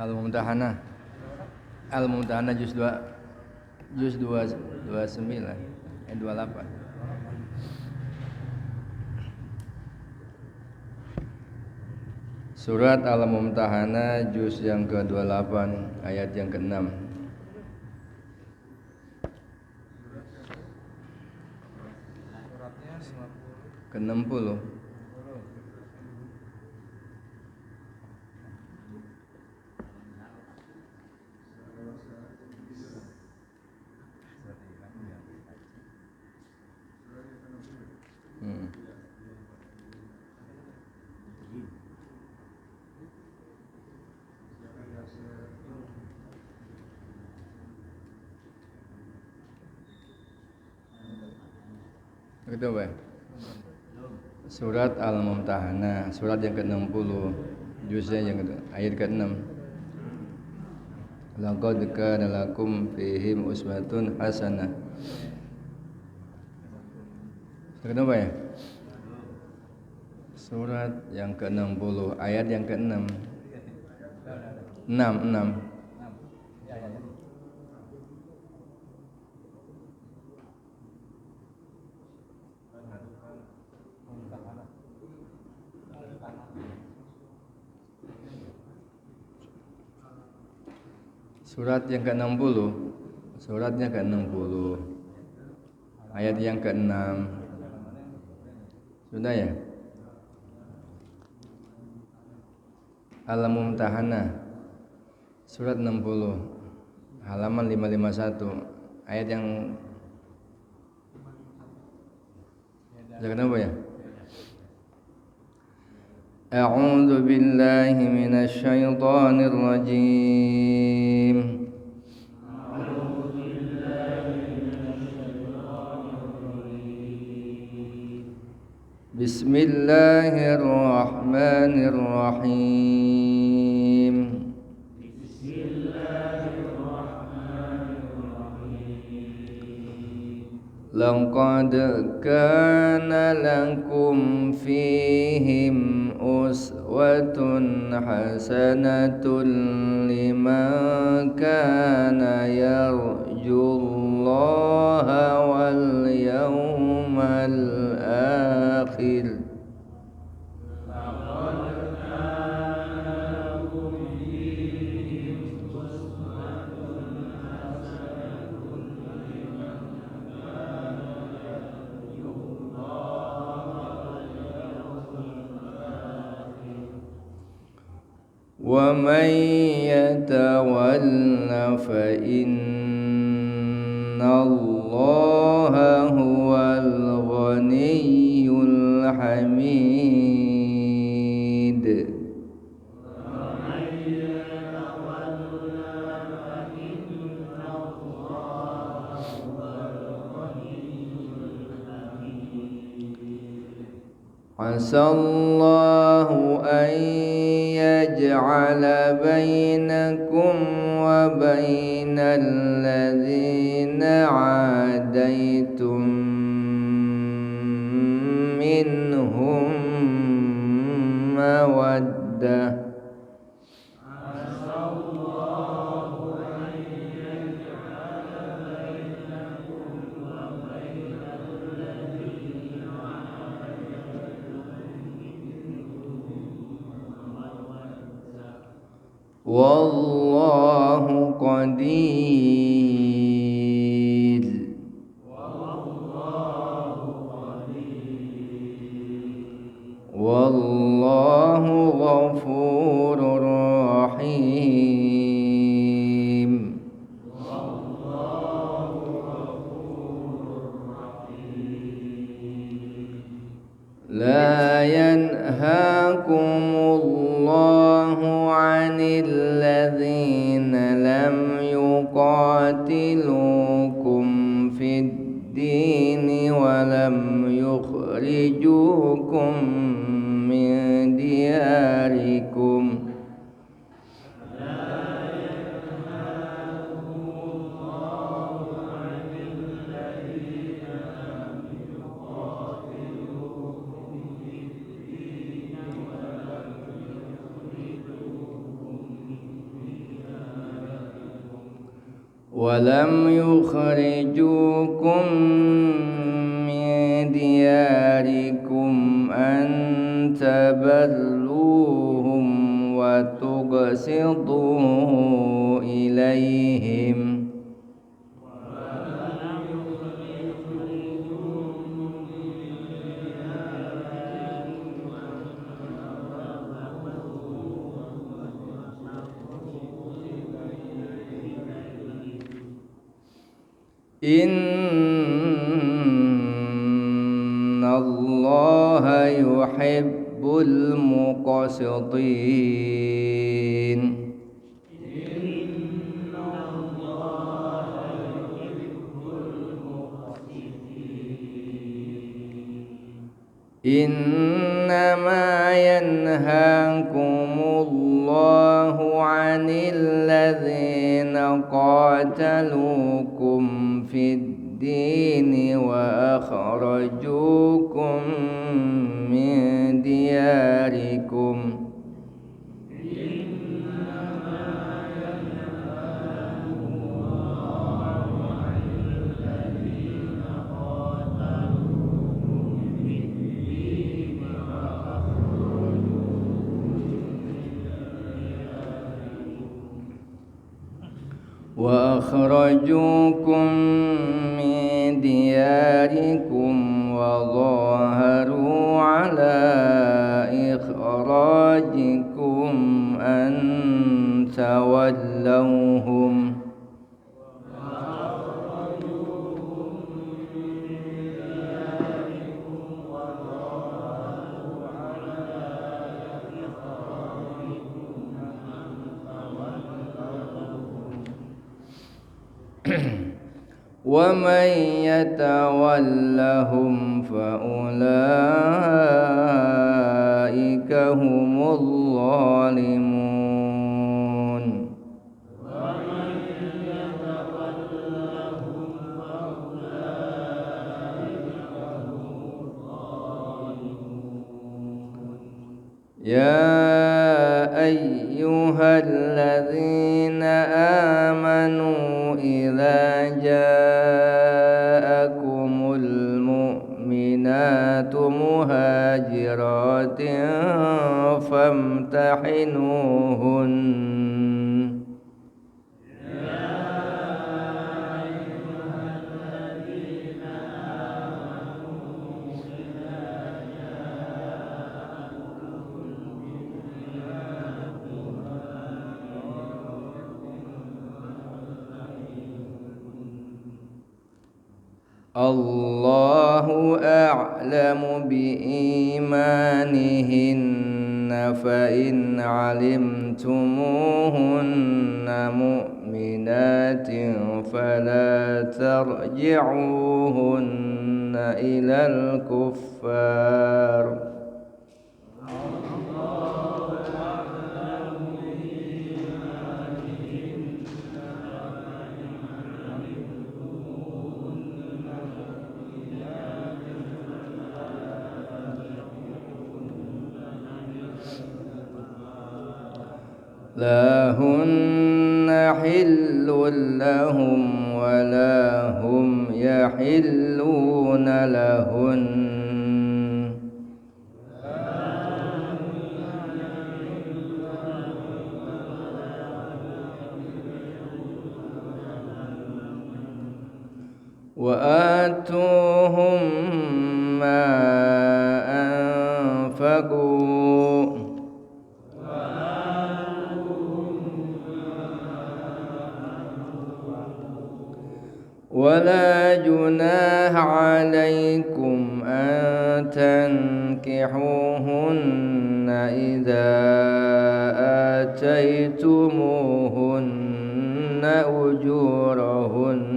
Al-Mumtahanah. Al-Mumtahanah juz 2 juz 29 28. Surat Al-Mumtahanah juz yang ke-28 ayat yang ke-6. Ke-60. Gitu Pak. Surat Al-Mumtahanah, surat yang ke-60, juznya yang ayat ke-6. Laqad kana lakum fihim uswatun hasanah. Kenapa ya? Surat yang ke-60, ayat yang ke-6. 6. Surat yang ke-60, suratnya ke-60, ayat yang ke-6. Sudah ya? Al-Mumtahanah, surat 60, halaman 551, ayat yang kenapa ya? A'udzu billahi minasy syaithanir rajim. Bismillahirrahmanirrahim. Laqad kana lakum fihim uswatun hasanatun liman kana yarjullaha wal yawmal akhir. Wa man yatawalla fa innallaha huwal ghaniyyul hamid. Asallahu an yaj'ala bainakum wa bainal ladzina 'adaitum minhum mawaddah. Wallahu qadir. Wallahu ghafurur rahim. La yanhaakumullahu 'anil ladzina lam yuqatilukum fid dini wa lam yukhrijukum min diyarikum. ولم يخرجوكم من دياركم أن تبروهم وتقسطوا إليهم إن الله يحب المقسطين إنما ينهاكم الله عن الذين قاتلوكم في الدين وأخرجوكم من دياركم من دياركم وظاهروا على إخراجكم أن تولوهم ومن يتولهم فأولئك هم الظالمون يا أيها الذين آمنوا إذا جاءكم المؤمنات مهاجرات فامتحنوهن الله أعلم بإيمانهن فإن علمتموهن مؤمنات فلا ترجعوهن إلى الكفار لا هن حل لهم ولا هم يحلون لهن وآتوهم ما أنفقوا ولا جناح عليكم أن تنكحوهن إذا آتيتموهن أجورهن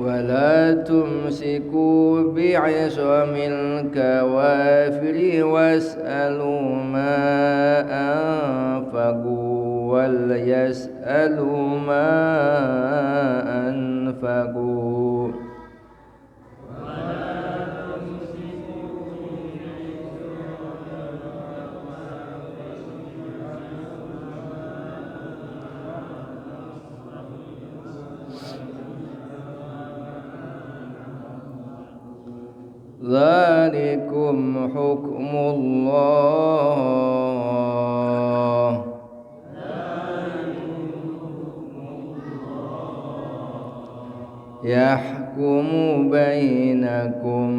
ولا تمسكوا بعصم الكوافر واسألوا ما أنفقوا وليسألوا ما أنفقوا ذلكم حكم الله يحكم بينكم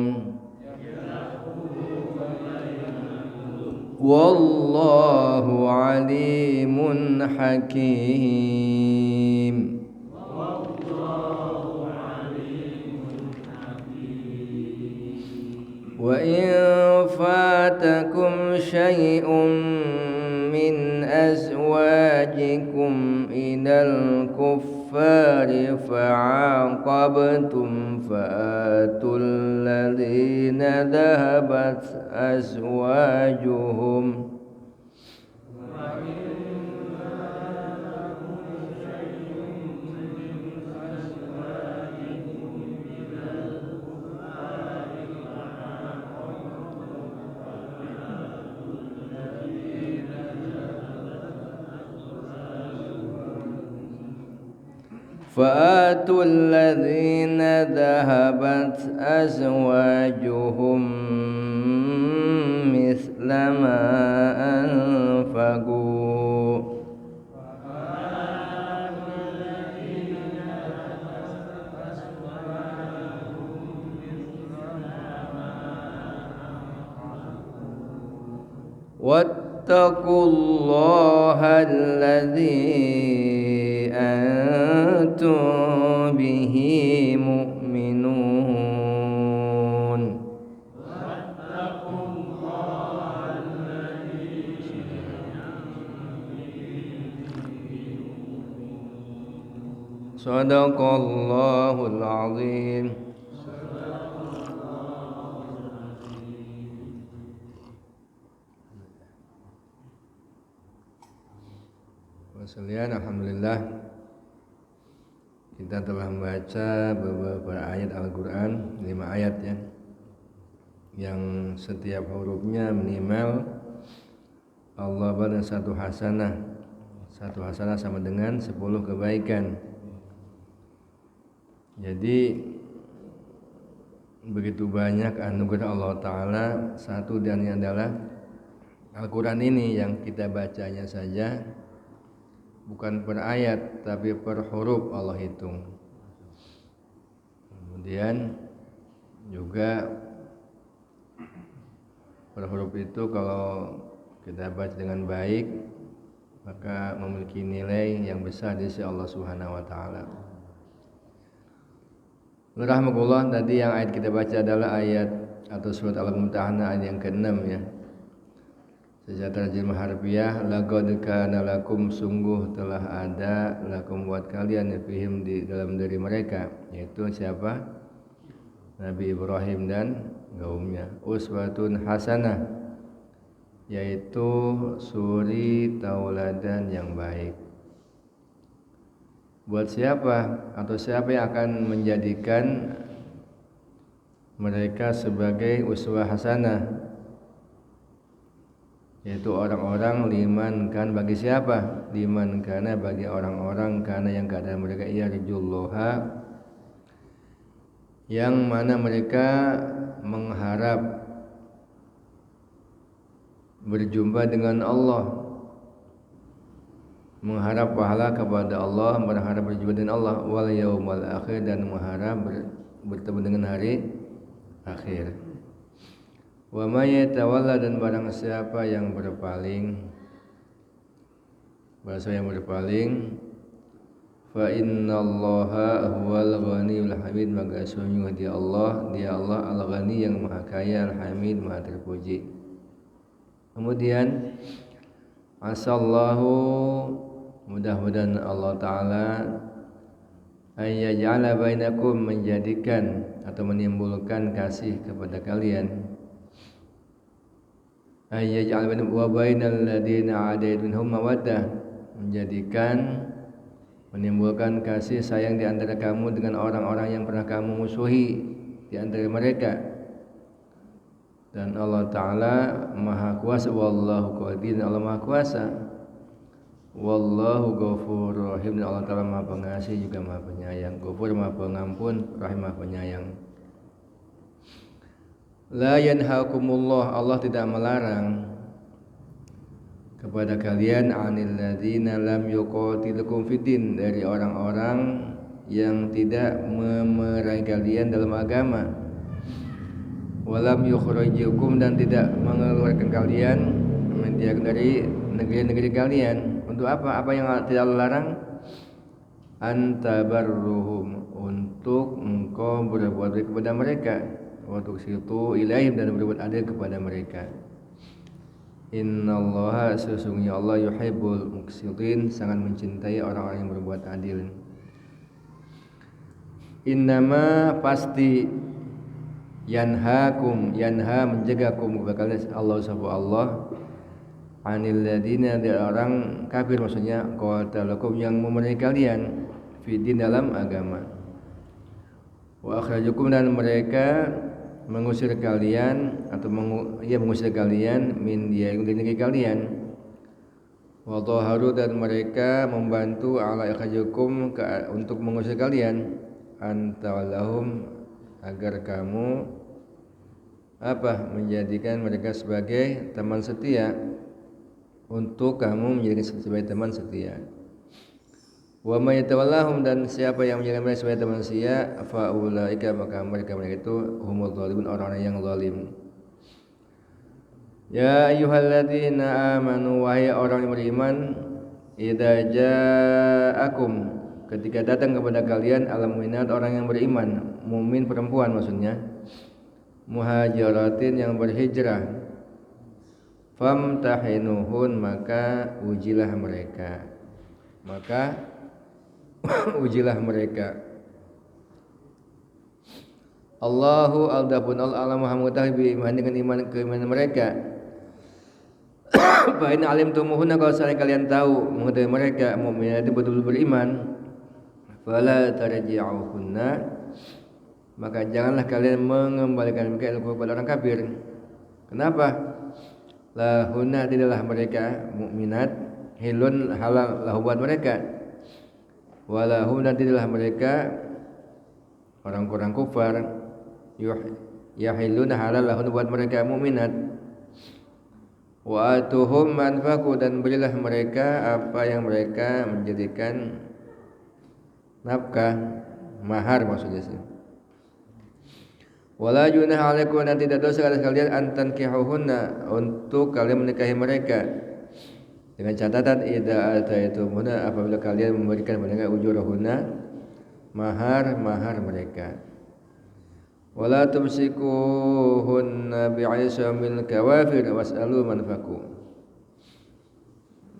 والله عليم حكيم. وإن فاتكم شيء من أزواجكم إلى الكفار فعاقبتم فآتوا الذين ذهبت أزواجهم فآتوا الذين ذهبت أزواجهم مثل ما أنفقوا واتقوا الله الذي أنتم به مؤمنون. صدق الله العظيم. Wasalian, alhamdulillah kita telah membaca beberapa ayat Al-Quran, 5 ayat ya, yang setiap hurufnya minimal Allah berikan satu hasanah sama dengan 10 kebaikan. Jadi begitu banyak anugerah Allah Ta'ala. Satu dan yang adalah Al-Quran ini yang kita bacanya saja bukan per ayat tapi per huruf Allah hitung. Kemudian juga per huruf itu kalau kita baca dengan baik maka memiliki nilai yang besar di sisi Allah Subhanahu wa taala. Rahmatullah, tadi yang ayat kita baca adalah ayat atau surat Al-Mumtahanah ayat yang ke-6 ya. Secara terjemah harfiah, laqad kana lakum, sungguh telah ada lakum buat kalian fihim di dalam diri mereka, yaitu siapa? Nabi Ibrahim dan kaumnya. Uswatun hasanah, yaitu suri tauladan yang baik. Buat siapa atau siapa yang akan menjadikan mereka sebagai uswah hasanah? Yaitu orang-orang liman kan, bagi siapa? Liman kana, bagi orang-orang kana yang keadaan mereka yarjullaha, yang mana mereka mengharap berjumpa dengan Allah, mengharap pahala kepada Allah, berharap berjumpa dengan Allah, wal yaumal akhir, dan mengharap bertemu dengan hari akhir. Wa may yatawalla, dan barang siapa yang berpaling, fa innallaha huwal ghaniyul hamid, maka sungguh dia Allah al-ghani yang maha kaya, al-hamid maha terpuji. Kemudian asallahu, mudah-mudahan Allah Ta'ala ayyaj'ala bainakum, menjadikan atau menimbulkan kasih kepada kalian, ayyaj'al bainakum wa bainal ladina 'adaitum minhum mawaddah, menjadikan menimbulkan kasih sayang di antara kamu dengan orang-orang yang pernah kamu musuhi di antara mereka. Dan Allah Ta'ala Maha Kuasa, Wallahu Qadir, Allah Maha Kuasa, Wallahu Ghafurur Rahim, dan Allah Ta'ala Maha Pengasih juga Maha Penyayang. Ghafur Maha Pengampun, Rahim Maha Penyayang. La yanhakumullah, Allah tidak melarang kepada kalian anil ladzina lam yuqatilukum fiddin, dari orang-orang yang tidak memerangi kalian dalam agama, walam yukhrijukum, dan tidak mengeluarkan kalian dari negeri-negeri kalian. Untuk apa? Apa yang tidak larang? Antabarruhum, untuk engkau berbuat baik kepada mereka, wa tuqsitu ilaihim, dan berbuat adil kepada mereka. Innallaha, sesungguhnya Allah, yuhibbul muqsitin, sangat mencintai orang-orang yang berbuat adil. Innama, pasti, yanhakum, yanha menjagakum kepada Allah subhanahu Allah, anil ladina, dari orang kafir, maksudnya qatalakum, yang memerangi kalian fiddin, dalam agama, wa akhrajukum, dan mereka mengusir kalian atau mengusir kalian min diyarikum, dari negeri kalian, wa dhaharu, dan mereka membantu ala akhrajukum, untuk mengusir kalian, antawallahum, agar kamu menjadikan mereka sebagai teman setia, untuk kamu menjadikan sebagai teman setia. Wa may yatawallahum, dan siapa yang menjadikan mereka sebagai teman setia, fa ulaika, maka mereka itu humul zalimun, orang-orang yang zalim. Ya ayyuhalladzina amanu, wahai orang yang beriman, idza ja'akum, ketika datang kepada kalian, al-mu'minat, orang yang beriman, mukmin perempuan maksudnya, muhajiratin, yang berhijrah, famtahinuhun, maka ujilah mereka, ujilah mereka. Allahu aldapun Allah Muhammad tabi dengan keimanan mereka. Fa in alimtumuhunna, kalau kalian tahu mengetahui mereka mukminat betul-betul beriman, fala tarji'uhunna, maka janganlah kalian mengembalikan mereka kepada orang kafir. Kenapa? Lahunna, tidaklah mereka mukminat, hilun, halal lahu buat mereka, walahum, dan tidaklah mereka orang-orang kufar, yahiluna, halal lahun buat mereka mukminat, wa atuhum manfaku, dan berilah mereka apa yang mereka menjadikan nafkah, mahar maksudnya sih. Wala junaha alaikum, dan tidak dosa atas kalian antan kihuhunna, untuk kalian menikahi mereka, dengan catatan idza ataitumuna, apabila kalian memberikan mereka ujurahunna, mahar mereka. Wala tumsikuhunna bi'isamil kawafir was'alu manfaku,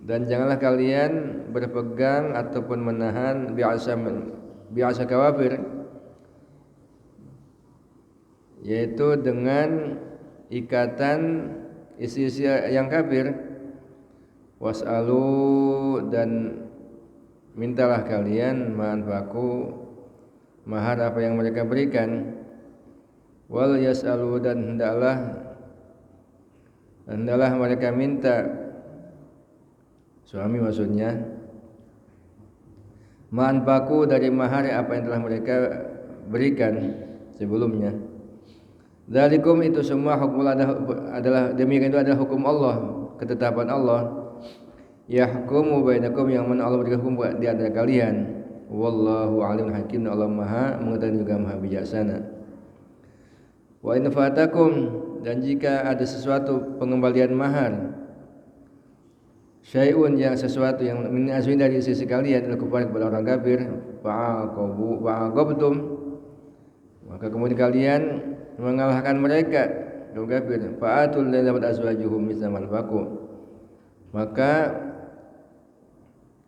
dan janganlah kalian berpegang ataupun menahan bi'asa kawafir, yaitu dengan ikatan isi-isi yang kafir, was'alu, dan mintalah kalian manfaku, mahar apa yang mereka berikan, wal yas'alu, dan hendaklah mereka minta, suami maksudnya, manfaku, dari mahar apa yang telah mereka berikan sebelumnya. Dzalikum, itu semua hukum adalah, demikian itu adalah hukum Allah, ketetapan Allah. Yahkumu bainakum, yang mana Allah berikan hukum di antara kalian. Wallahu alimul hakim, Allah Maha mengetahui juga Maha bijaksana. Wa in fatakum, dan jika ada sesuatu pengembalian mahar, syai'un, yang sesuatu yang min azwin, dari sisi kalian, al-kufar, kepada orang kafir, fa'aqabtum, maka kemudian kalian mengalahkan mereka, orang kafir, fa'atul dapat azwajuhum misla manfaku, maka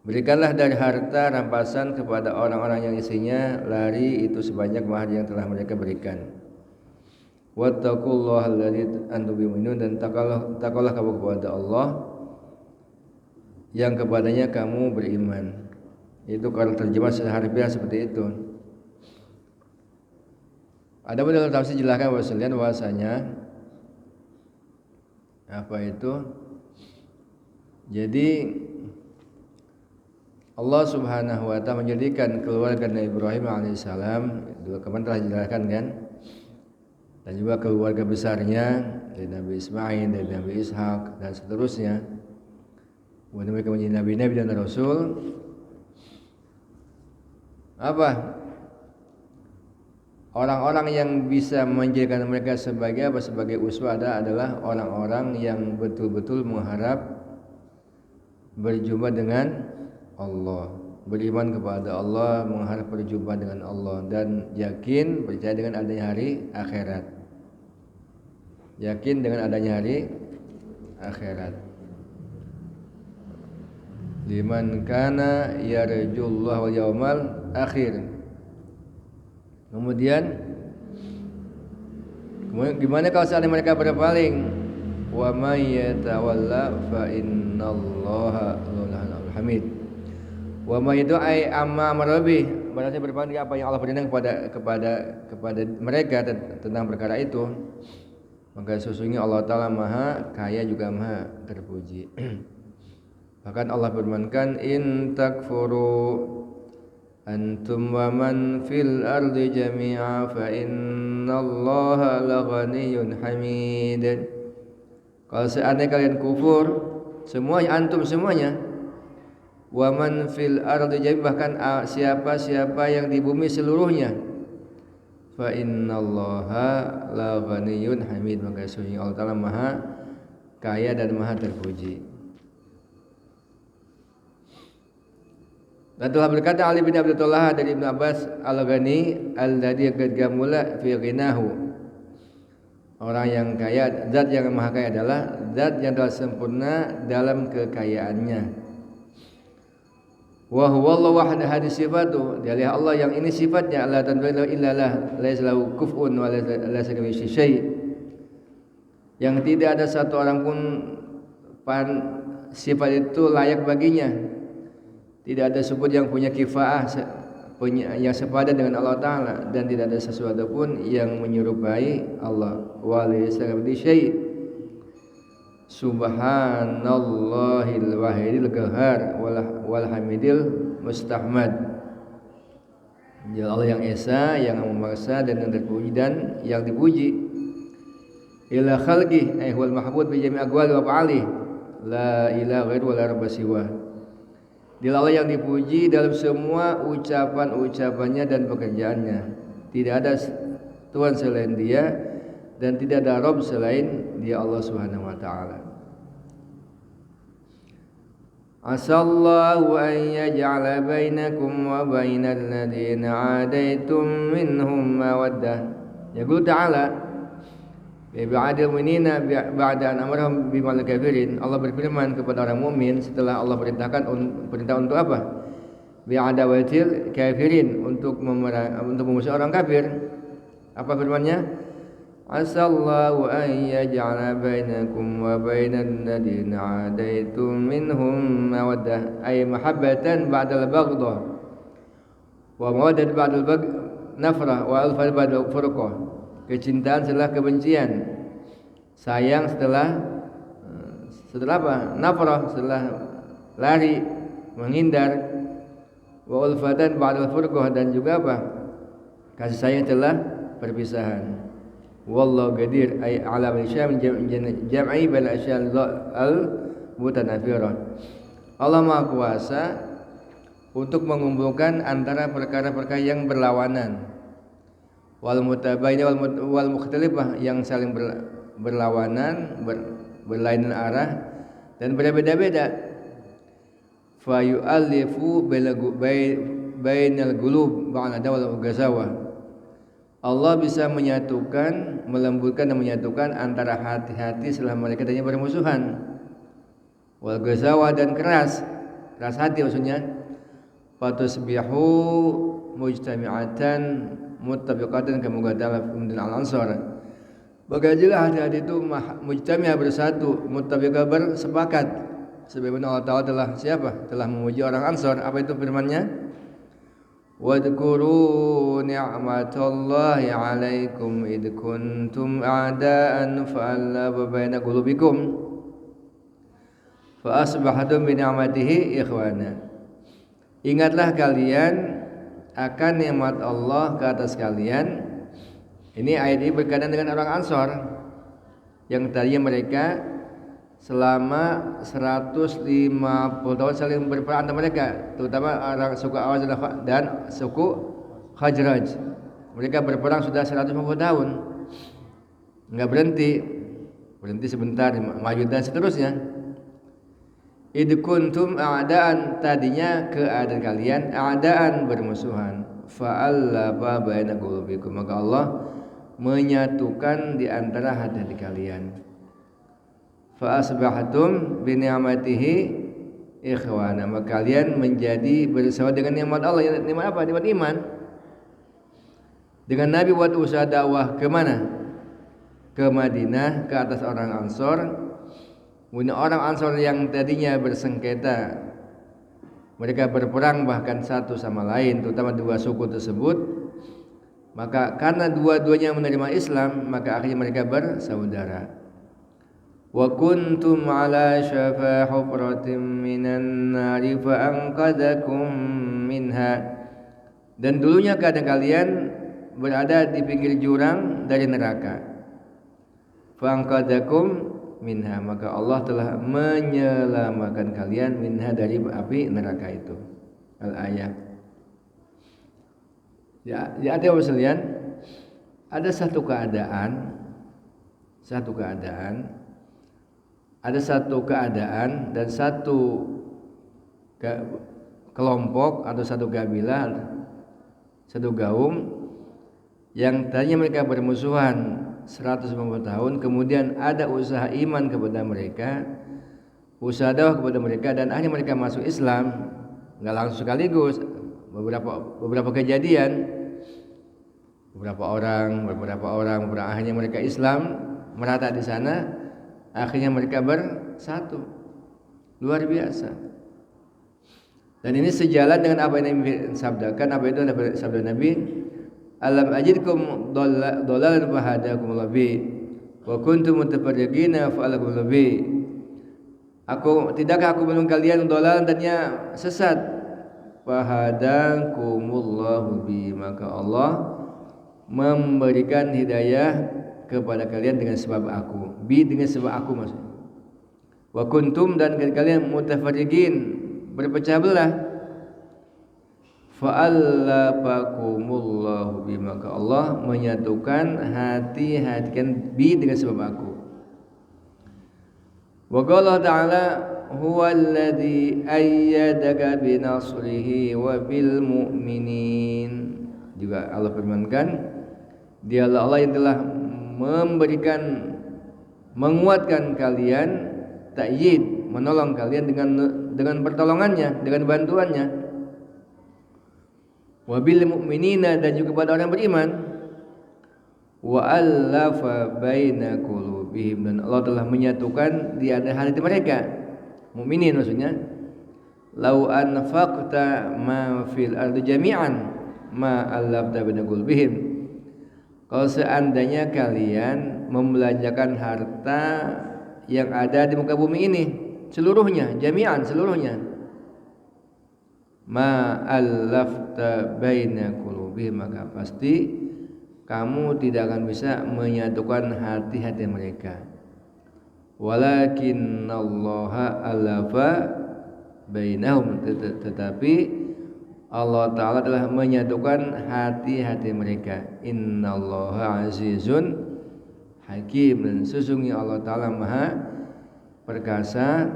berikanlah dari harta rampasan kepada orang-orang yang isinya lari itu sebanyak mahar yang telah mereka berikan. Wattaqullaha alladzi antum bi'minun, dan takkallah kamu kepada Allah yang kepadanya kamu beriman. Itu kalau terjemah secara harfiah seperti itu. Ada dalam tafsir jelaskan bahwasanya apa itu? Jadi Allah Subhanahu wa taala menjadikan keluarga Nabi Ibrahim alaihissalam, dua kemarin telah dijelaskan kan? Dan juga keluarga besarnya dari Nabi Ismail, dari Nabi Ishak dan seterusnya. Kemudian mereka menjadi nabi-nabi dan rasul. Apa? Orang-orang yang bisa menjadikan mereka sebagai sebagai uswah adalah orang-orang yang betul-betul mengharap berjumpa dengan Allah, beriman kepada Allah, mengharap berjumpa dengan Allah dan yakin percaya dengan adanya hari akhirat. Yakin dengan adanya hari akhirat. Liman kana yarjullah wal yaumal akhir. Kemudian gimana kalau seandainya mereka berpaling? Wa may yatawalla fa innallaha ghafurur hamid. Wa may itu ai amma marabi, berarti berpaling apa yang Allah berikan kepada mereka tentang perkara itu. Maka sesungguhnya Allah Ta'ala Maha Kaya juga Maha Terpuji. Bahkan Allah firmankan in takfuru antum wa man fil ardi jami'a fa innallaha laghaniyyun hamid. Kalau seandainya kalian kufur, semuanya antum semuanya, wa man fil ardi jami'a, bahkan siapa yang di bumi seluruhnya, fa innallaha laghaniyyun hamid, maka sesungguhnya Allah Ta'ala Maha Kaya dan Maha Terpuji. Dan telah berkata Ali bin Abi Thalib dari Ibnu Abbas al-Ghani alladzi qad gamula fi ghinahu. Orang yang kaya, zat yang maha kaya adalah zat yang telah sempurna dalam kekayaannya. Wa huwa Allah wahdahu hadis sifatu. Dialah Allah yang ini sifatnya, la tanbila illallah, laisa lahu kufuun wa laisa kamitslihi syai'. Yang tidak ada satu orang pun sifat itu layak baginya. Tidak ada sebut yang punya kifaah yang sepadan dengan Allah Ta'ala, dan tidak ada sesuatu pun yang menyerupai Allah. Wa laysa kamitslihi syai'. Subhanallahil wahidil qahhar wal hamidil mustahmad. Dia Allah yang esa, yang memaksa dan yang terpuji dan yang dipuji. Ila khalqi ay huwal mahmud bi jami' aqwali wa af'ali. La ilaha ghairu wa la rabba siwa. Dia Allah yang dipuji dalam semua ucapan-ucapannya dan pekerjaannya. Tidak ada Tuhan selain Dia dan tidak ada Rabb selain Dia Allah Subhanahu wa taala. Asallahu an yaj'ala bainakum wa bainal ladzina 'adaitum minhum mawaddah. Yaqul ta'ala Bi'adil mu'minina ba'da an amarahum bimal kafirin. Allah berfirman kepada orang mukmin setelah Allah perintah untuk apa? Bi'adawatil kafirin, untuk memusuhi orang kafir. Apa firman-Nya? Asallahu an yaj'ala bainakum wa bainal ladzina 'adaitum minhum mawaddah, ay mahabbatan ba'dal baghdha wa mawaddatan ba'dal nafrah wa alfan ba'dal furqah. Kecintaan setelah kebencian, sayang setelah apa? Nafrah, setelah lari, menghindar. Wa ulfatan ba'dal furqah, dan juga apa? Kasih sayang setelah perpisahan. Wallahu qadir ay ala syam jam'i bal asyal al mutanafirah. Allah Maha Kuasa untuk mengumpulkan antara perkara-perkara yang berlawanan. Wal mutabayyinah wal mukhtalifah, yang saling berlawanan, berlainan arah dan berbeda-beda. Fa yu'allifu bainal qulub ba'da wal ghazawa. Allah bisa menyatukan, melembutkan dan menyatukan antara hati-hati setelah mereka tadinya bermusuhan. Wal ghazawa, dan keras hati maksudnya. Fatusbihu mujtami'atan muttafiqatan kama qala al-ansar. Bagaimana hati-hati itu mujtami'ah, bersatu, muttafiqah bersepakat, sebagaimana Allah Ta'ala telah telah memuji orang Ansor. Apa itu firman-Nya? Wadhkuru ni'matallahi 'alaikum id kuntum a'daan fa'alafa baina qulubikum fa asbahtum bi ni'matihi ikhwana. Ingatlah kalian akan nikmat Allah ke atas kalian. Ini ayat ini berkaitan dengan orang Ansor yang tadinya mereka selama 150 tahun saling berperang antara mereka, terutama orang suku Awas dan suku Khazraj. Mereka berperang sudah 150 tahun, nggak berhenti sebentar, maju dan seterusnya. Id kuntum a'daan, tadinya keadaan kalian a'daan, bermusuhan. Fa'allafa baina qulubikum, maka Allah menyatukan di antara hati kalian. Fa asbahtum bi ni'matihi ikhwana, maka kalian menjadi bersama dengan nikmat Allah. Nikmat apa? Nikmat iman. Dengan Nabi buat usaha dakwah ke mana? Ke Madinah, ke atas orang Ansor. Kemudian orang Ansor yang tadinya bersengketa, mereka berperang bahkan satu sama lain, terutama dua suku tersebut. Maka karena dua-duanya menerima Islam, maka akhirnya mereka bersaudara. Wa kuntum ala syafa hufratin minan nari fa anqadhakum minha, dan dulunya keadaan kalian berada di pinggir jurang dari neraka. Fa anqadhakum minha, maka Allah telah menyelamatkan kalian minha, dari api neraka itu. Al-ayat. Ya, hadirin sekalian, ada satu keadaan dan satu kelompok atau satu kabilah, satu kaum yang tadinya mereka bermusuhan 150 tahun, kemudian ada usaha iman kepada mereka, usaha dakwah kepada mereka, dan akhirnya mereka masuk Islam. Enggak langsung sekaligus, beberapa kejadian, beberapa orang, akhirnya mereka Islam merata di sana. Akhirnya mereka bersatu, luar biasa. Dan ini sejalan dengan apa yang Nabi sabdakan. Apa itu sabda Nabi? Alam ajidkum dolalan fahadakum labi wa kuntum mutafarriqina fa'alakum labi. Tidakkah aku menolong kalian dolalan, dannya sesat, fahadakumullahu bi, maka Allah memberikan hidayah kepada kalian dengan sebab aku, dengan sebab aku maksudnya. Wa kuntum, dan kalian mutafarriqin, berpecah belah. Fa'allafakumullahu bi, maka Allah menyatukan hati kalian dengan sebab aku. Wa qala ta'ala huwallazi ayyadaka bi nasrihi wa bil mu'minin. Juga Allah firmankan, Dialah Allah yang telah menguatkan kalian, ta'yid, menolong kalian dengan pertolongannya, dengan bantuannya. Wabil mu'minina, dan juga kepada orang beriman. Wa allafa baina qulubihim, dan Allah telah menyatukan di antara hati mereka, mukminin maksudnya. Lau anfaqta ma fil ardi jami'an ma allafta baina qulubihim, kalau seandainya kalian membelanjakan harta yang ada di muka bumi ini seluruhnya, jami'an, seluruhnya, ma allafta baina qulubihim, maka pasti kamu tidak akan bisa menyatukan hati mereka. Walakinallaha allafa bainahum, tetapi Allah Ta'ala telah menyatukan hati mereka. Innallaha azizun hakim, dan sesungguhnya Allah Ta'ala maha perkasa,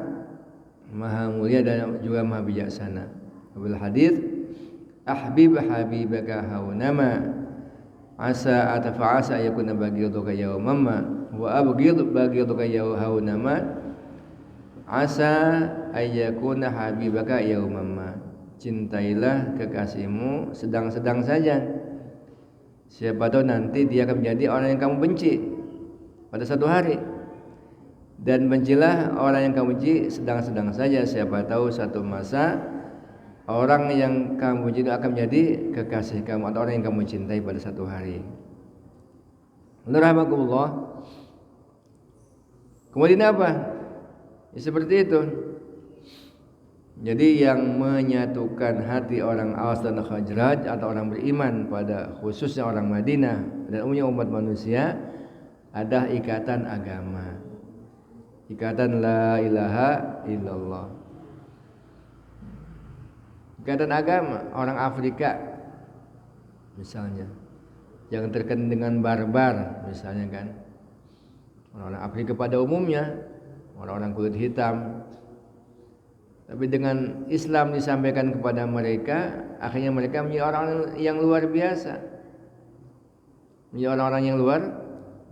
maha mulia, dan juga maha bijaksana. Bil hadits, ahbib habibaka haunama asa atafa'asa yakuna baghiduka yawmama wa abghid baghiduka haunama asa ayyakuna habibaka yawmama. Cintailah kekasihmu sedang-sedang saja, siapa tahu nanti dia akan menjadi orang yang kamu benci pada satu hari. Dan bencilah orang yang kamu benci sedang-sedang saja, siapa tahu satu masa orang yang kamu benci itu akan menjadi kekasih kamu atau orang yang kamu cintai pada satu hari. Rahmatullah. Kemudian apa? Ya, seperti itu. Jadi yang menyatukan hati orang Aus dan Khazraj atau orang beriman pada khususnya orang Madinah dan umumnya umat manusia ada ikatan agama. Ikatan la ilaha illallah. Ikatan agama orang Afrika misalnya yang terkena dengan barbar misalnya kan. Orang-orang Afrika pada umumnya orang-orang kulit hitam. Tapi dengan Islam disampaikan kepada mereka, akhirnya mereka menjadi orang-orang yang luar biasa. Menjadi orang-orang yang luar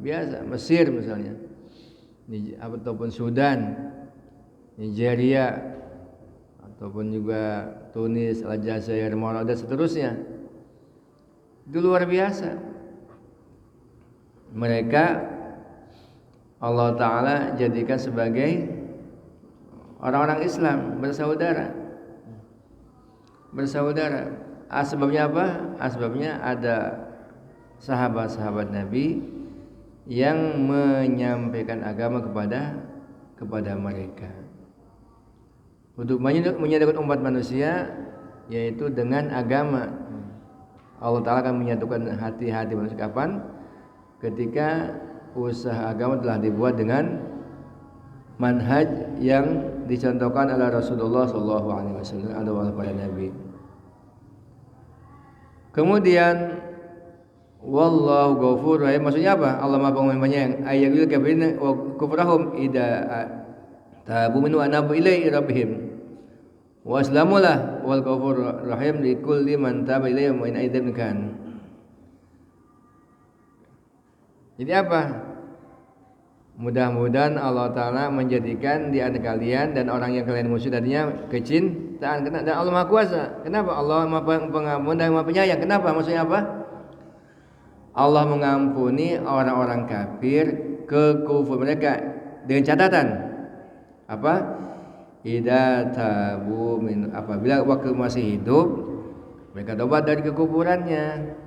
biasa. Mesir misalnya, ataupun Sudan, Nigeria, ataupun juga Tunis, Aljazair, Maroko dan seterusnya. Itu luar biasa. Mereka Allah Ta'ala jadikan sebagai orang-orang Islam, bersaudara. Sebabnya apa? Sebabnya ada sahabat-sahabat Nabi yang menyampaikan agama kepada mereka. Untuk menyatukan umat manusia yaitu dengan agama. Allah Ta'ala akan menyatukan hati-hati manusia kapan? Ketika usaha agama telah dibuat dengan manhaj yang dicontohkan oleh Rasulullah SAW atau pada Nabi. Kemudian wallahu ghafurur rahim, maksudnya apa? Allah Maha Pengampun penyayang. Ayyul kafirin wa kufrahum idza tabu min wa nabu ilaihi rabbihim wa aslamulah wal ghafurur rahim likulli man taba ilaihi wa in aidan kan. Jadi apa? Mudah-mudahan Allah Ta'ala menjadikan di antara kalian dan orang yang kalian musuh tadinya kecintaan, dan Allah Maha Kuasa. Kenapa? Allah Maha Pengampun dan Maha Penyayang. Kenapa? Maksudnya apa? Allah mengampuni orang-orang kafir kekufur mereka dengan catatan apa? Idza tabu min, apabila waktu masih hidup mereka tobat dari kekufurannya.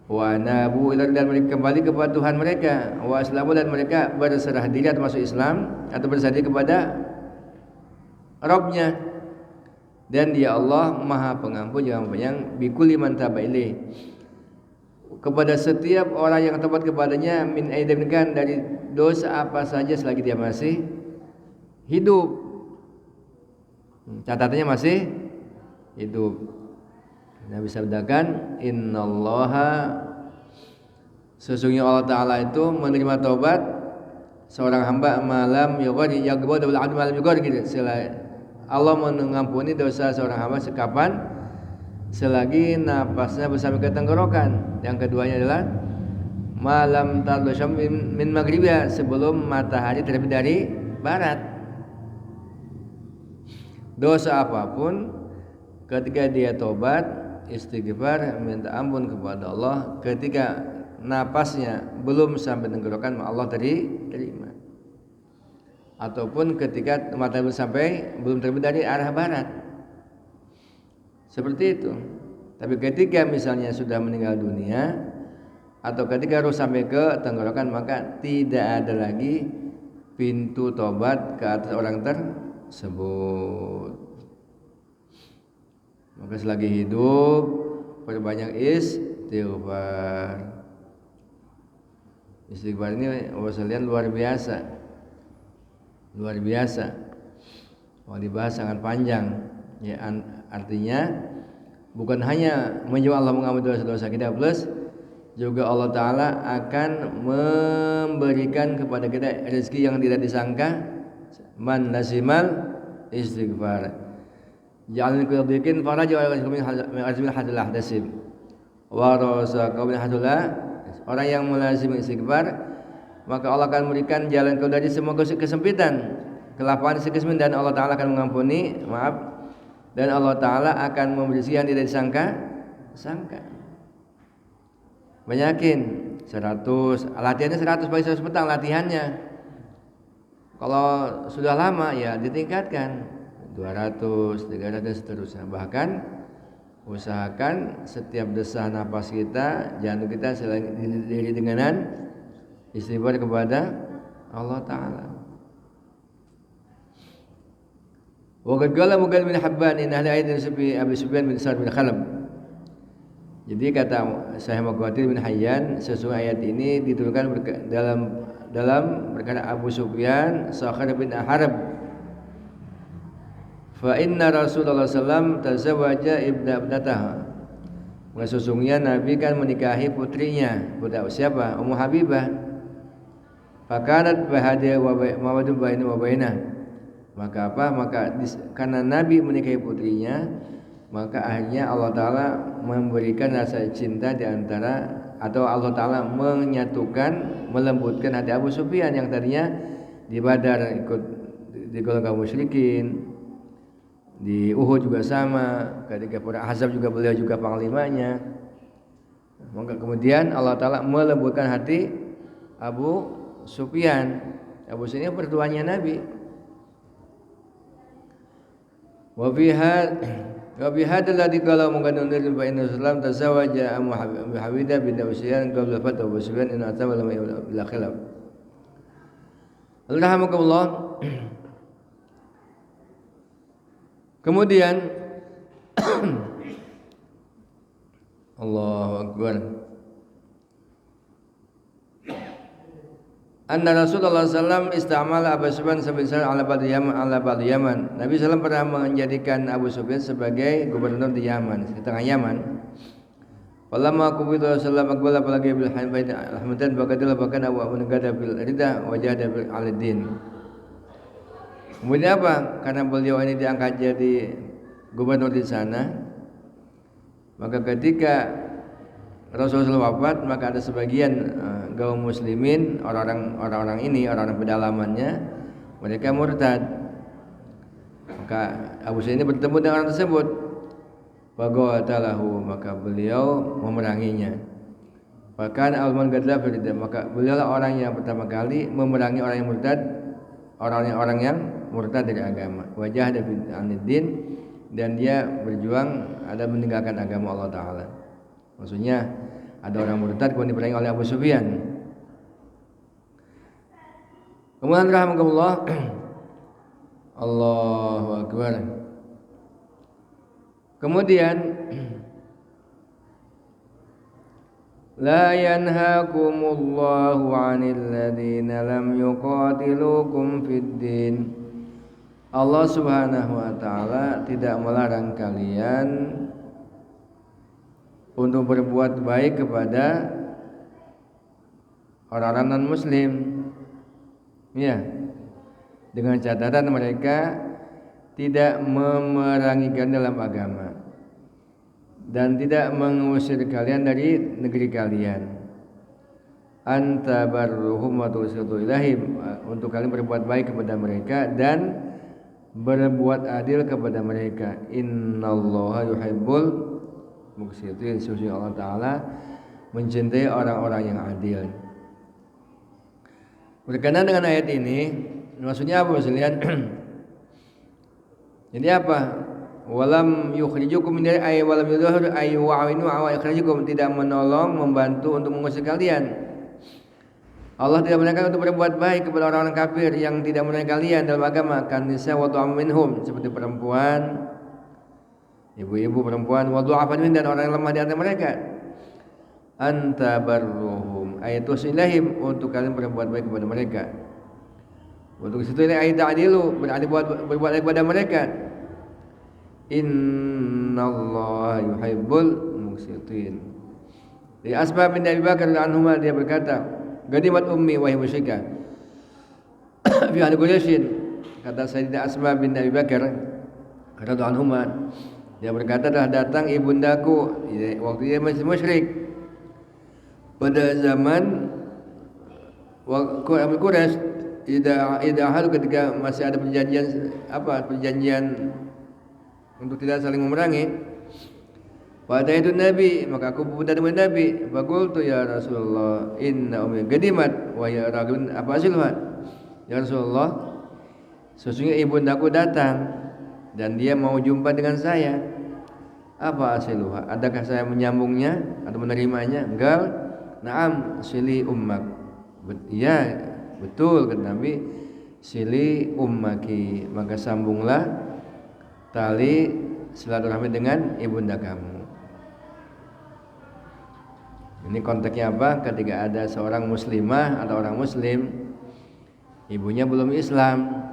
Wa nabu ila, dan mereka kembali kepada Tuhan mereka. Wa aslamu, dan mereka berserah diri atau masuk Islam atau berserah diri kepada Rabbnya. Dan Dia Allah Maha Pengampun juga Penyayang bikulli man taba ilaih, kepada setiap orang yang tobat kepadanya min aidamkan dari dosa apa saja selagi dia masih hidup. Catatannya masih hidup. Nabi sabdakan, innallaha, sesungguhnya Allah Ta'ala itu menerima taubat seorang hamba malam yughadi yaghbadu bil abd malam yughadi. Allah mengampuni dosa seorang hamba sekapan? Selagi napasnya bersama ke tenggorokan. Yang keduanya adalah malam tadlu syam min maghribiha, sebelum matahari terbit dari barat. Dosa apapun ketika dia tobat, istighfar, minta ampun kepada Allah, ketika napasnya belum sampai tenggorokan Allah terima. Ataupun ketika matahari belum terbit dari arah barat, seperti itu. Tapi ketika misalnya sudah meninggal dunia atau ketika harus sampai ke tenggorokan, maka tidak ada lagi pintu tobat ke atas orang tersebut. Maka selagi hidup perbanyak istighfar. Istighfar ini wasalian luar biasa. Luar biasa. Kalau dibahas sangat panjang. Ya, artinya bukan hanya menjawab Allah mengampuni dosa-dosa kita, plus juga Allah Ta'ala akan memberikan kepada kita rezeki yang tidak disangka. Man lazimal istighfar ja'alni kudikin faraja wa azmin hadalah dasib wa razaqahu min hadalah. Orang yang melazim istighfar, maka Allah akan memberikan jalan keluar dari semua kesempitan, kelapangan, kesempitan, dan Allah Ta'ala akan mengampuni, dan Allah Ta'ala akan memberi rezeki yang tidak disangka. Banyakin 100, latihannya 100 pagi 100 petang latihannya. Kalau sudah lama ya ditingkatkan 200, 300 seterusnya. Bahkan usahakan setiap desah nafas kita, jantung kita selain diri denganan istighfar kepada Allah Ta'ala. Wa qad qala Mughal bin Habban in ahli ayat Abi Sufyan bin Sa'd bin Khalaf. Jadi kata Syekh Muqatil bin Hayyan, sesuai ayat ini diturunkan dalam perkara Abu Sufyan Sakhar bin Harb. Fa inna Rasulullah sallallahu tazawwaja ibnataha. Sesungguhnya Nabi kan menikahi putrinya. Budak siapa? Ummu Habibah. Fakanat bahadia wa mawadun baina wa baina. Maka apa? Karena Nabi menikahi putrinya, maka akhirnya Allah Ta'ala memberikan rasa cinta di antara, atau Allah Ta'ala menyatukan, melembutkan hati Abu Sufyan yang tadinya di Badar ikut di golongan musyrikin, di Uhud juga sama, ketika perang Ahzab juga beliau juga panglimanya. Maka kemudian Allah Ta'ala melembutkan hati Abu Sufyan. Abu Sufyan pertuanya Nabi. Wa bihadal ladzi qala mungkadun dari fa inna sallam tazawaja Abu Habidah bin Sufyan qabla fatwa Abu Sufyan in atama lam bila khilaf. Alhamdulillah. Kemudian Allahu Akbar. Anna Rasulullah sallallahu istamala Abu Sufyan sebagai ala ba'd Yaman. Nabi sallallahu pernah menjadikan Abu Sufyan sebagai gubernur di Yaman, di tengah Yaman. Falamma qubida sallallahu aqbala apalagi bil hanbait alhamdan baqadil bahkan Abu Negada bil rida wajada bil al-din. Kemudian apa? Karena beliau ini diangkat jadi gubernur di sana, maka ketika Rasulullah wafat, maka ada sebagian kaum muslimin, orang-orang pedalamannya, mereka murtad. Maka Abu Sufyan ini bertemu dengan orang tersebut. Faqatalahu, maka beliau memeranginya. Bahkan Alman Gadla berita, maka beliau lah orang yang pertama kali memerangi orang yang murtad, orang yang murtad dari agama. Wajah dari anid-din, dan dia berjuang ada meninggalkan agama Allah Ta'ala. Maksudnya ada orang murtad kemudian diperangi oleh Abu Sufyan. Kemudian rahmatullah Allahu Akbar. Kemudian la yanhaakumullahu 'anil ladzina lam yuqatilukum fid din. Allah Subhanahu wa taala tidak melarang kalian untuk berbuat baik kepada orang-orang non-muslim, ya, dengan catatan mereka tidak memerangikan dalam agama dan tidak mengusir kalian dari negeri kalian. Antabarruhum wa tusitu ilahim, untuk kalian berbuat baik kepada mereka dan berbuat adil kepada mereka. Innallaha yuhibbul muqsitin, sesungguhnya Allah Ta'ala mencintai orang-orang yang adil. Berkenaan dengan ayat ini, maksudnya apa sekalian? Jadi apa? Walam yukhrijukum min ay walam yudhhiru ay wa'inu wa yukhrijukum, tidak menolong, membantu untuk mengusir kalian. Allah tidak melarang untuk berbuat baik kepada orang-orang kafir yang tidak menolong kalian dalam agama, kan nisa wa tu'am minhum, seperti perempuan, ibu-ibu perempuan, wa du'afan min, dan orang yang lemah di antara mereka. Antabarruhum ayatu silahim, untuk kalian berbuat baik kepada mereka. Untuk situ ini ayat ta'dilu, berbuat baik kepada mereka. Innallaha yuhibbul muqsitin. Di Asma bin Abi Bakar anhuma, dia berkata, "Gadimat ummi wa hiya musyrikah." Fi ahli Quraisy, kata Sayyidah Asma bin Abi Bakar radhiyallahu anhuma, dia berkata, telah datang ibundaku waktu dia masih musyrik pada zaman Quraisy, ida hal ketika masih ada perjanjian untuk tidak saling memerangi. Pada itu Nabi, maka aku berputar dengan Nabi. Faqultu ya Rasulullah, inna ummi gadimat wa ya rajulun apa asilha. Ya Rasulullah, sesungguhnya ibundaku datang dan dia mau jumpa dengan saya. Apa asiluha? Adakah saya menyambungnya atau menerimanya? Enggak. Naam, sili ummak. Ya, betul kata Nabi. Sili ummaki, maka sambunglah tali silaturahmi dengan ibunda kamu. Ini konteksnya apa? Ketika ada seorang muslimah atau orang muslim, ibunya belum Islam,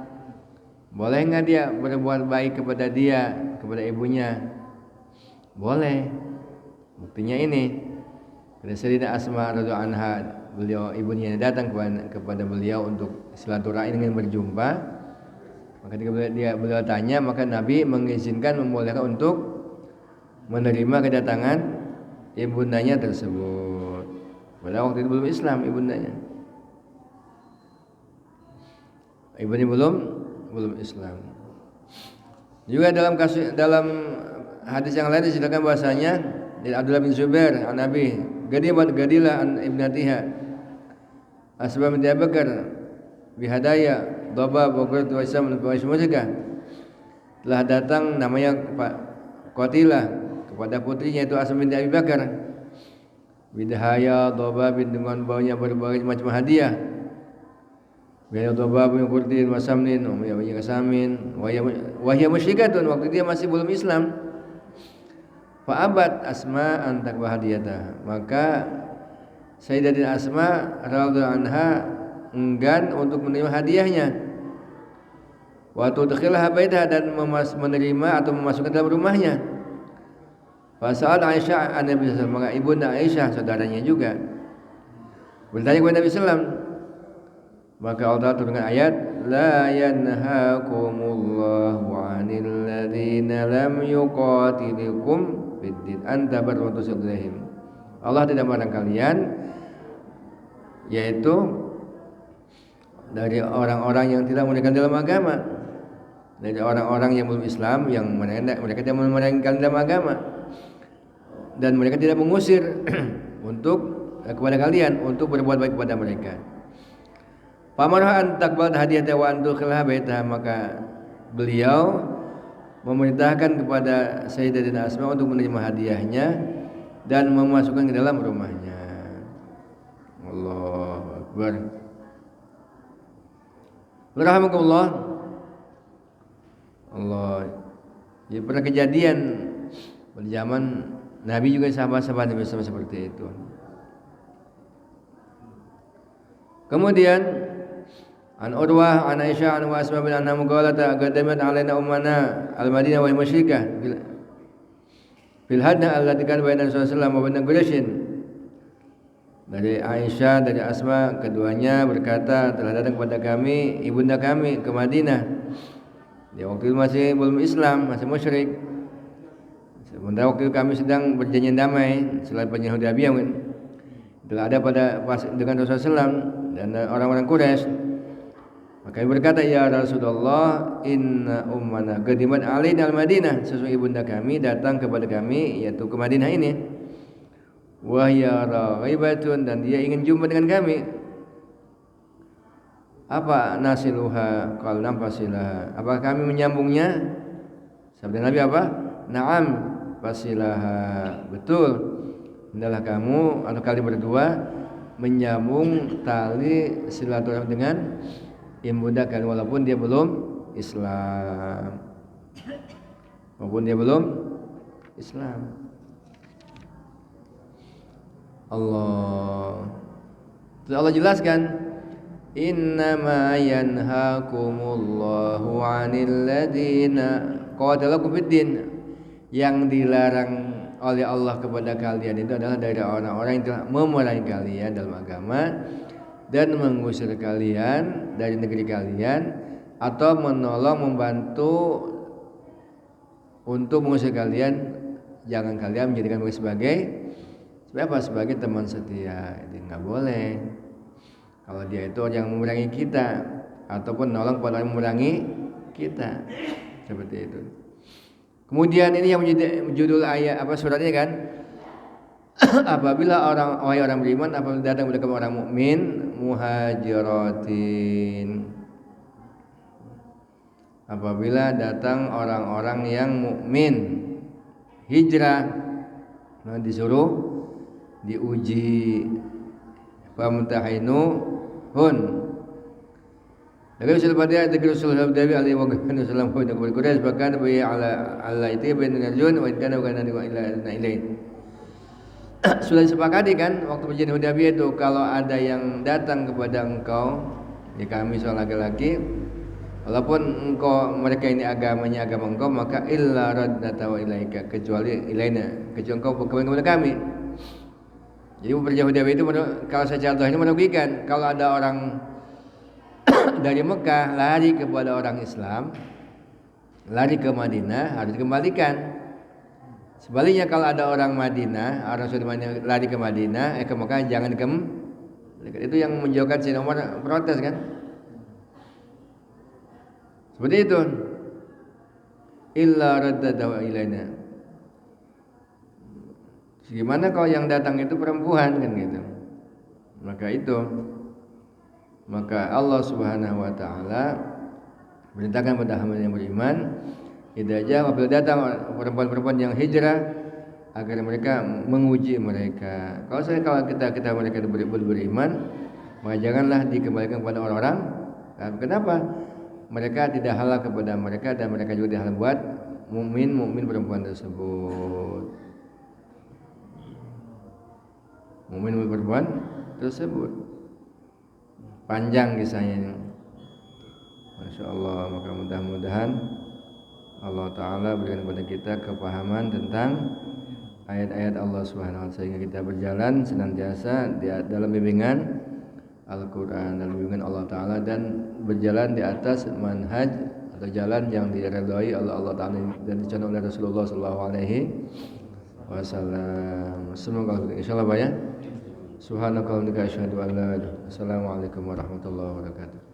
boleh nggak dia berbuat baik kepada dia, kepada ibunya? Boleh. Buktinya ini, pada Sayyidah Asma radhiyallahu anha, beliau ibunya datang kepada beliau untuk silaturahmi ingin berjumpa. Maka ketika beliau tanya, maka Nabi mengizinkan, membolehkan untuk menerima kedatangan ibundanya tersebut. Padahal waktu itu belum Islam ibundanya. Ibunya belum Islam. Juga dalam hadis yang lain disebutkan bahasanya dari Abdullah bin Zubair an Nabi, gadilah an ibnatiha Asma binti Abi Bakar bihadaya dhabab wa qurrat wa isam wa ismuzika. Telah datang namanya Pak Qatilah kepada putrinya itu Asma binti Abi Bakar bidahaya dhabab dengan baunya berbagai macam hadiah. Biaya dhabab yang qurtin wa samnin wa yasamin wa hiya musyrikatun, waktu dia masih belum Islam. Fa'abat Asma an taqwa hadiyatah, maka Sayyidatina Asma radhiyallahu anha enggan untuk menerima hadiahnya. Wa tudkhilaha baitaha, dan menerima atau memasukkan dalam rumahnya. Fasal Aisyah an Nabi sallallahu alaihi wasallam, maka ibunda Aisyah saudaranya juga bertanya kepada Nabi sallallahu alaihi wasallam. Maka Allah turunkan ayat, la yanhaakumullahu 'anil ladzina lam yuqatilukum fiddin anta barratu ilaihim. Allah tidak melarang kalian, yaitu dari orang-orang yang tidak memerangi dalam agama, dari orang-orang yang belum Islam, yang mereka tidak memerangi dalam agama, dan mereka tidak mengusir untuk kepada kalian untuk berbuat baik kepada mereka. Pamarha an taqbal hadiyata wa an tukhilha baitaha, maka beliau memerintahkan kepada Sayyidatina Asma untuk menerima hadiahnya dan memasukkan ke dalam rumahnya. Allahu Akbar. Rahmatullah. Allah. Ya, pernah kejadian pada zaman Nabi juga sahabat-sahabat Nabi sama seperti itu. Kemudian an Urwah an Aisyah an Asma bin Anha qalat qadamat alaina ummana al-Madinah wa musyrikah fil hadna allati kan baina Rasulullah wa baina Quraisy. Dari Aisyah, dari Asma, keduanya berkata, telah datang kepada kami ibunda kami ke Madinah. Dia waktu itu masih belum Islam, masih musyrik. Sementara waktu itu kami sedang berjanji damai setelah perjanjian Hudaybiyah. Telah ada dengan Rasulullah SAW dan orang-orang Quraisy. Maka dia berkata, ya Rasulullah, inna ummana qadimat alaina al-Madinah, sesungguhnya ibunda kami datang kepada kami, yaitu ke Madinah ini. Wa hiya raghibatun, dan dia ingin jumpa dengan kami. Apa nasiluha? Qal nampasilaha. Apakah kami menyambungnya? Sabda Nabi apa? Naam fasilaha. Betul. Hendaklah kamu atau kalian berdua menyambung tali silaturahmi dengan ibunda kalian walaupun dia belum Islam. Walaupun dia belum Islam. Allah jelaskan, innama yanhaakumullahu 'anil ladzina qatalakum fiddin, yang dilarang oleh Allah kepada kalian itu adalah dari orang-orang yang telah memerangi kalian dalam agama dan mengusir kalian dari negeri kalian atau menolong membantu untuk mengusir kalian. Jangan kalian menjadikan mereka sebagai teman setia. Itu nggak boleh. Kalau dia itu orang yang memerangi kita ataupun nolong kepada orang yang memerangi kita, seperti itu. Kemudian ini yang menjadi judul ayat suratnya kan? Apabila orang beriman apabila datang kepada orang mukmin muhajiratin, apabila datang orang-orang yang mukmin hijrah, disuruh diuji, famtahinuhun. Lalu selepas dia Rasulullah Dawi alaihi wasallam pun Quraisy bahkan bi ala itu bin Najun wa kana ila ilaih. Sudah disepakati kan waktu perjanjian Hudaybiyah itu, kalau ada yang datang kepada engkau, ya kami seorang laki-laki, walaupun engkau mereka ini agamanya agama engkau, maka illa raddata wa ilaika, kecuali ilaina, kecuali engkau kembali kepada kami. Jadi perjanjian Hudaybiyah itu kalau secara zahir merugikan. Kalau ada orang dari Mekah lari kepada orang Islam, lari ke Madinah, harus dikembalikan. Sebaliknya kalau ada orang Madinah, orang sudah lari ke Madinah, ke Mekah, jangan dikembalikan. Itu yang menjauhkan Sayyidina Umar protes kan? Seperti itu. Illa raddadahu ilaina. Gimana kalau yang datang itu perempuan kan gitu? Maka Allah Subhanahu wa taala perintahkan pada hamba yang beriman, idza jaa, apabila datang perempuan-perempuan yang hijrah, agar mereka menguji mereka. Kalau mereka beriman, maka janganlah dikembalikan kepada orang-orang. Kenapa? Mereka tidak halal kepada mereka dan mereka juga tidak halal buat mukmin perempuan tersebut. Mukmin perempuan tersebut. Panjang kisahnya. Masya Allah. Maka mudah-mudahan Allah Ta'ala berikan kepada kita kepahaman tentang ayat-ayat Allah Subhanahu wa Ta'ala, sehingga kita berjalan senantiasa dalam bimbingan Al-Quran, dalam bimbingan Allah Ta'ala, dan berjalan di atas manhaj atau jalan yang diridhai Allah Ta'ala dan dicontoh oleh Rasulullah Sallallahu Alaihi Wasallam. Semoga insyaallah banyak. Subhanakallahumma wa bihamdika asyhadu an la ilaha illa anta, assalamualaikum warahmatullahi wabarakatuh.